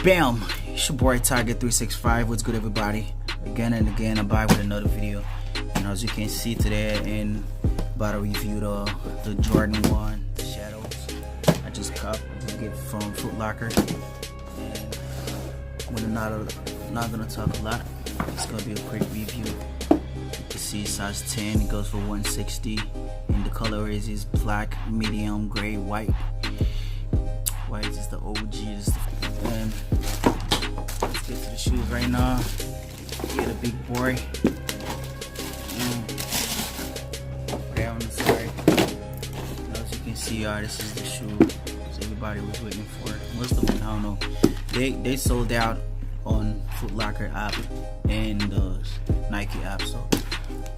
Bam! It's your boy Tiger365. What's good, everybody? Again and again, I'm back with another video. And as you can see today, I'm about to review the Jordan 1, the Shadows. I just get from Foot Locker, and we're not gonna talk a lot. It's gonna be a quick review. You can see size 10. It goes for $160, and the color is black, medium, gray, white. White is the OG. And let's get to the shoes right now. Get a big boy. Okay, on the side. As you can see, this is the shoe everybody was waiting for. Most of them, I don't know. They sold out on Foot Locker app and the Nike app, so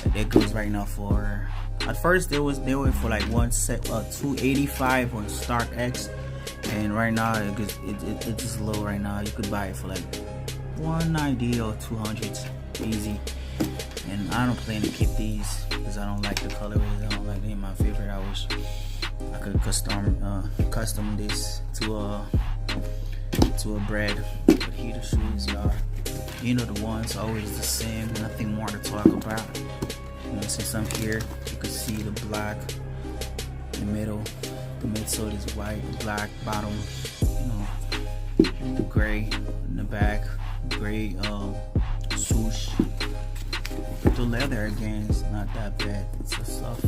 that goes right now for. At first, they were for like $285 on StockX. And right now it's just low right now. You could buy it for like $190 or $200 easy. And I don't plan to keep these because I don't like the colorways. I don't like them. My favorite. I wish I could custom this to a brand. But here the shoes are. You know, the ones always the same. Nothing more to talk about. You know, since I'm here, you can see the black in the middle. The midsole is white, black bottom, you know, the gray in the back, gray swoosh. The leather again is not that bad. It's a soft.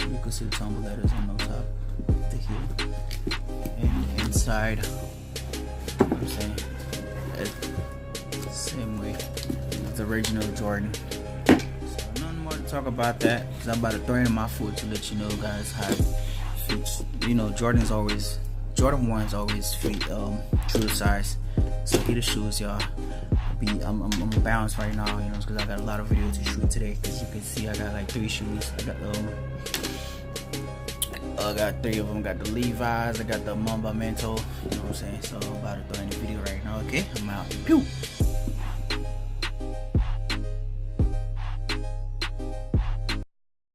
You can see the tumble letters on the top of the heel. And the inside, I'm saying, same way as the original Jordan. Talk about that because I'm about to throw it in my foot to let you know, guys, how it fits. You know, Jordan 1's always fit true to size. So here the shoes, y'all. I'm balanced right now, you know, because I got a lot of videos to shoot today. As you can see, I got like 3 shoes. I got 3 of them. Got the Levi's, I got the Mamba Mental. You know what I'm saying? So I'm about to throw in the video right now. Okay, I'm out. Pew.